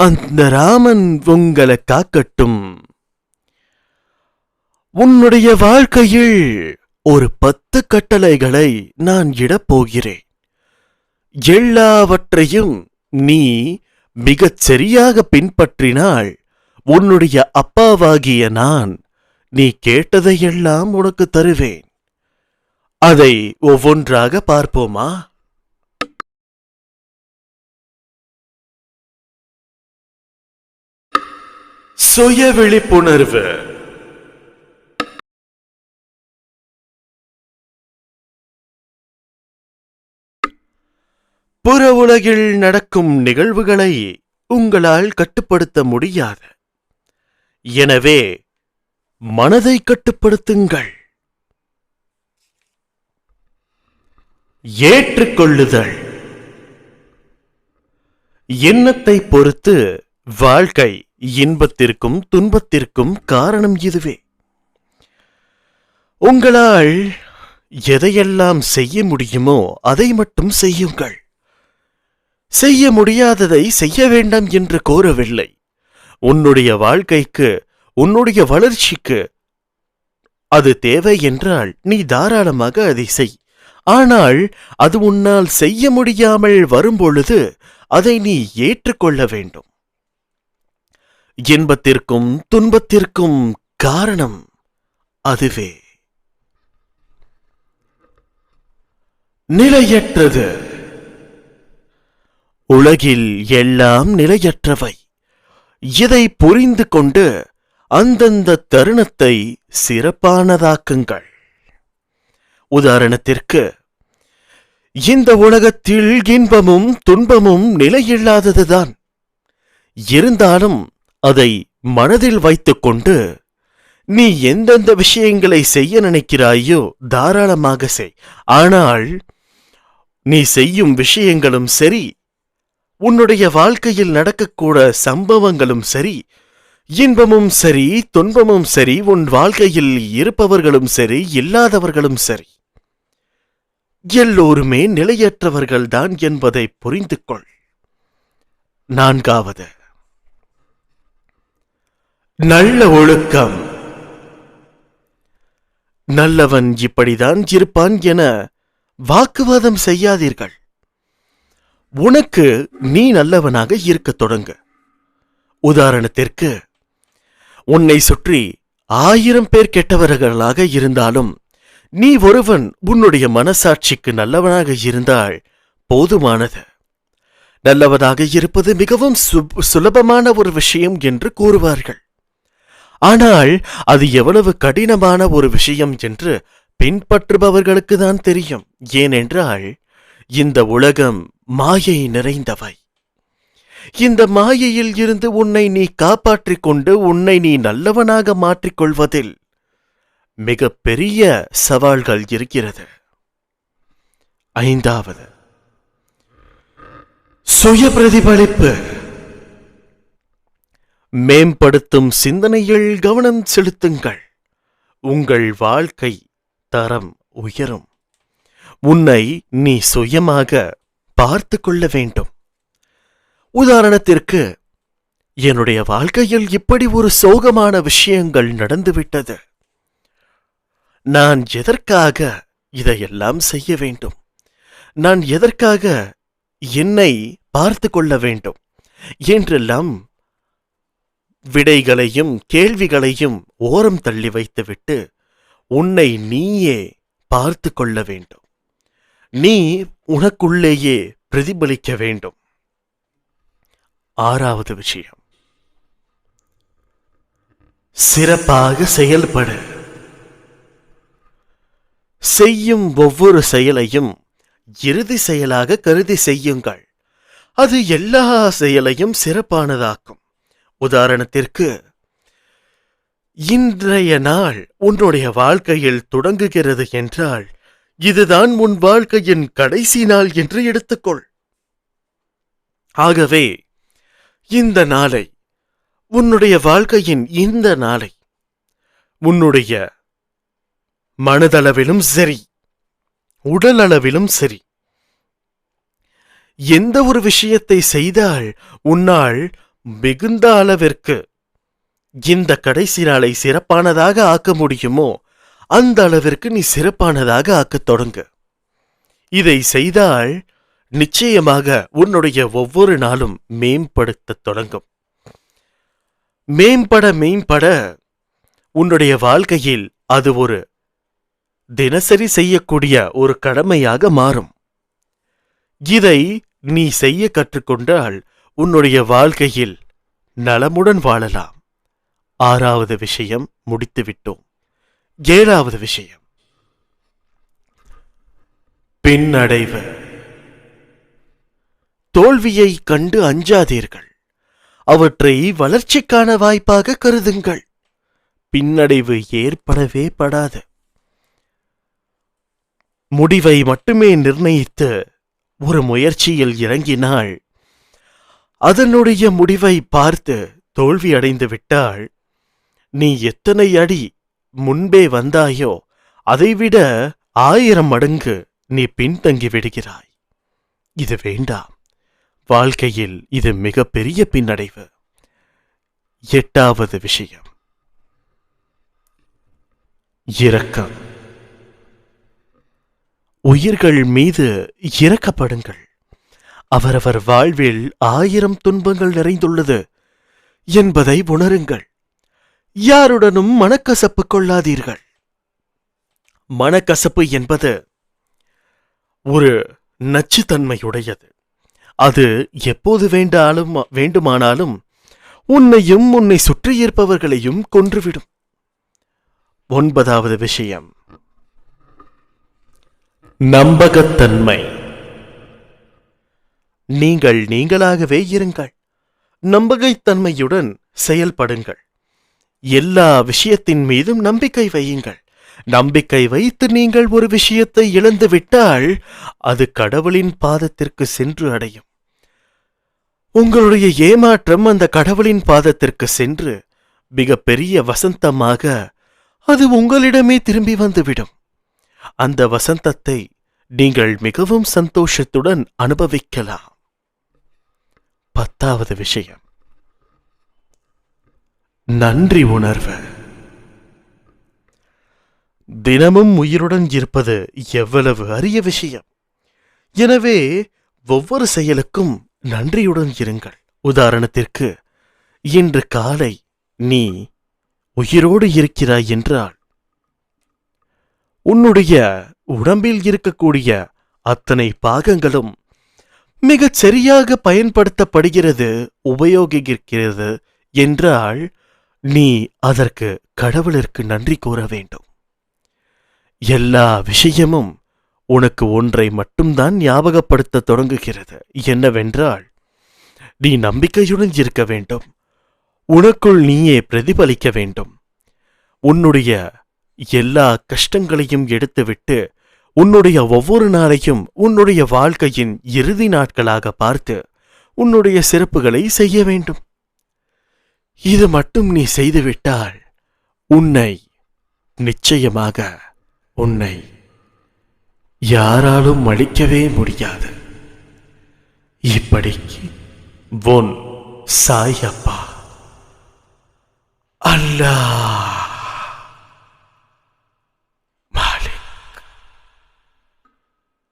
அந்த ராமன் உங்களை காக்கட்டும். உன்னுடைய வாழ்க்கையில் ஒரு 10 கட்டளைகளை நான் இடப் போகிறேன். எல்லாவற்றையும் நீ மிகச் சரியாக பின்பற்றினால் உன்னுடைய அப்பாவாகிய நான் நீ கேட்டதையெல்லாம் உனக்கு தருவேன். அதை ஒவ்வொன்றாக பார்ப்போமா? சுய விழிப்புணர்வு. புற உலகில் நடக்கும் நிகழ்வுகளை உங்களால் கட்டுப்படுத்த முடியாது. எனவே மனதை கட்டுப்படுத்துங்கள். ஏற்றுக்கொள்ளுதல். எண்ணத்தை பொறுத்து வாழ்க்கை இன்பத்திற்கும் துன்பத்திற்கும் காரணம் இதுவே. உங்களால் எதையெல்லாம் செய்ய முடியுமோ அதை மட்டும் செய்யுங்கள். செய்ய முடியாததை செய்ய வேண்டாம் என்று கோரவில்லை. உன்னுடைய வாழ்க்கைக்கு, உன்னுடைய வளர்ச்சிக்கு அது தேவை என்றால் நீ தாராளமாக அதை செய். ஆனால் அது உன்னால் செய்ய முடியாமல் வரும்பொழுது அதை நீ ஏற்றுக்கொள்ள வேண்டும். இன்பத்திற்கும் துன்பத்திற்கும் காரணம் அதுவே. நிலையற்றது. உலகில் எல்லாம் நிலையற்றவை. இதை புரிந்து கொண்டு அந்தந்த தருணத்தை சிறப்பானதாக்குங்கள். உதாரணத்திற்கு, இந்த உலகத்தில் இன்பமும் துன்பமும் நிலையில்லாததுதான். இருந்தாலும் அதை மனதில் வைத்துக்கொண்டு நீ எந்தெந்த விஷயங்களை செய்ய நினைக்கிறாயோ தாராளமாக செய். ஆனால் நீ செய்யும் விஷயங்களும் சரி, உன்னுடைய வாழ்க்கையில் நடக்கக்கூட சம்பவங்களும் சரி, இன்பமும் சரி துன்பமும் சரி, உன் வாழ்க்கையில் இருப்பவர்களும் சரி இல்லாதவர்களும் சரி, எல்லோருமே நிலையற்றவர்கள்தான் என்பதை புரிந்து கொள். 4வது, நல்ல ஒழுக்கம். நல்லவன் இப்படிதான் இருப்பான் என வாக்குவாதம் செய்யாதீர்கள். உனக்கு நீ நல்லவனாக இருக்கத் தொடங்கு. உதாரணத்திற்கு, உன்னை சுற்றி 1000 பேர் கெட்டவர்களாக இருந்தாலும் நீ ஒருவன் உன்னுடைய மனசாட்சிக்கு நல்லவனாக இருந்தால் போதுமானது. நல்லவனாக இருப்பது மிகவும் சுலபமான ஒரு விஷயம் என்று கூறுவார்கள். ஆனால் அது எவ்வளவு கடினமான ஒரு விஷயம் என்று பின்பற்றுபவர்களுக்கு தான் தெரியும். ஏனென்றால் இந்த உலகம் மாயை நிறைந்தவை. இந்த மாயையில் இருந்து உன்னை நீ காப்பாற்றிக் கொண்டு உன்னை நீ நல்லவனாக மாற்றிக்கொள்வதில் மிக பெரிய சவால்கள் இருக்கிறது. 5வது, சுய பிரதிபலிப்பு. மேம்படுத்தும் சிந்தனையில் கவனம் செலுத்துங்கள். உங்கள் வாழ்க்கை தரம் உயரும். உன்னை நீ சுயமாக பார்த்து கொள்ள வேண்டும். உதாரணத்திற்கு, என்னுடைய வாழ்க்கையில் இப்படி ஒரு சோகமான விஷயங்கள் நடந்துவிட்டது. நான் எதற்காக இதையெல்லாம் செய்ய வேண்டும்? நான் எதற்காக என்னை பார்த்து கொள்ள வேண்டும் என்றெல்லாம் விடைகளையும் கேள்விகளையும் ஓரம் தள்ளி வைத்துவிட்டு உன்னை நீயே பார்த்து கொள்ள வேண்டும். நீ உனக்குள்ளேயே பிரதிபலிக்க வேண்டும். 6வது விஷயம், சிறப்பாக செயல்படு. செய்யும் ஒவ்வொரு செயலையும் இறுதி செயலாக கருதி செய்யுங்கள். அது எல்லா செயலையும் சிறப்பானதாக்கும். உதாரணத்திற்கு, இன்றைய நாள் உன்னுடைய வாழ்க்கையில் தொடங்குகிறது என்றால் இதுதான் உன் வாழ்க்கையின் கடைசி நாள் என்று எடுத்துக்கொள். ஆகவே இந்த நாளை, உன்னுடைய வாழ்க்கையின் இந்த நாளை உன்னுடைய மனதளவிலும் சரி உடல் அளவிலும் சரி எந்த ஒரு விஷயத்தை செய்தால் உன்னால் மிகுந்த அளவிற்கு இந்த கடைசி நாளை சிறப்பானதாக ஆக்க முடியுமோ அந்த அளவிற்கு நீ சிறப்பானதாக ஆக்கத் தொடங்கு. இதை செய்தால் நிச்சயமாக உன்னுடைய ஒவ்வொரு நாளும் மேம்படுத்தத் தொடங்கும். மேம்பட உன்னுடைய வாழ்க்கையில் அது ஒரு தினசரி செய்யக்கூடிய ஒரு கடமையாக மாறும். இதை நீ செய்ய கற்றுக்கொண்டால் உன்னுடைய வாழ்க்கையில் நலமுடன் வாழலாம். 6வது விஷயம் முடித்துவிட்டோம். 7வது விஷயம் பின்னடைவு. தோல்வியை கண்டு அஞ்சாதீர்கள், அவற்றை வளர்ச்சிக்கான வாய்ப்பாக கருதுங்கள். பின்னடைவு ஏற்படவே படாது. முடிவை மட்டுமே நிர்ணயித்து ஒரு முயற்சியில் இறங்கினால் அதனுடைய முடிவை பார்த்து தோல்வி அடைந்து விட்டால் நீ எத்தனை அடி முன்பே வந்தாயோ அதைவிட 1000 மடங்கு நீ பின்தங்கி விடுகிறாய். இது வேண்டாம். வாழ்க்கையில் இது மிகப்பெரிய பின்னடைவு. 8வது விஷயம் இரக்கம். உயிர்கள் மீது இரக்கப்படுங்கள். அவரவர் வாழ்வில் 1000 துன்பங்கள் நிறைந்துள்ளது என்பதை உணருங்கள். யாருடனும் மனக்கசப்பு கொள்ளாதீர்கள். மனக்கசப்பு என்பது ஒரு நச்சுத்தன்மையுடையது. அது எப்போது வேண்டுமானாலும் உன்னையும் உன்னை சுற்றியிருப்பவர்களையும் கொன்றுவிடும். 9வது விஷயம் நம்பகத்தன்மை. நீங்கள் நீங்களாகவே இருங்கள். நம்பகத்தன்மையுடன் செயல்படுங்கள். எல்லா விஷயத்தின் மீதும் நம்பிக்கை வையுங்கள். நம்பிக்கை வைத்து நீங்கள் ஒரு விஷயத்தை இழந்துவிட்டால் அது கடவுளின் பாதத்திற்கு சென்று அடையும். உங்களுடைய ஏமாற்றம் அந்த கடவுளின் பாதத்திற்கு சென்று மிகப்பெரிய வசந்தமாக அது உங்களிடமே திரும்பி வந்துவிடும். அந்த வசந்தத்தை நீங்கள் மிகவும் சந்தோஷத்துடன் அனுபவிக்கலாம். 10வது விஷயம் நன்றி உணர்வு. தினமும் உயிருடன் இருப்பது எவ்வளவு அரிய விஷயம். எனவே ஒவ்வொரு செயலுக்கும் நன்றியுடன் இருங்கள். உதாரணத்திற்கு, இன்று காலை நீ உயிரோடு இருக்கிறாய் என்றால் உன்னுடைய உடம்பில் இருக்கக்கூடிய அத்தனை பாகங்களும் மிகச் சரியாக பயன்படுத்தப்படுகிறது, உபயோகிக்கிறது என்றால் நீ அதற்கு கடவுளிற்கு நன்றி கூற வேண்டும். எல்லா விஷயமும் உனக்கு ஒன்றை மட்டும்தான் ஞாபகப்படுத்த தொடங்குகிறது. என்னவென்றால், நீ நம்பிக்கையுடன் இருக்க வேண்டும். உனக்குள் நீயே பிரதிபலிக்க வேண்டும். உன்னுடைய எல்லா கஷ்டங்களையும் எடுத்துவிட்டு உன்னுடைய ஒவ்வொரு நாளையும் உன்னுடைய வாழ்க்கையின் இறுதி நாட்களாக பார்த்து உன்னுடைய சிறப்புகளை செய்ய வேண்டும். இது மட்டும் நீ செய்துவிட்டால் உன்னை நிச்சயமாக உன்னை யாராலும் அழிக்கவே முடியாது. இப்படிக்கு உன் சாயப்பா. அல்லாஹ்.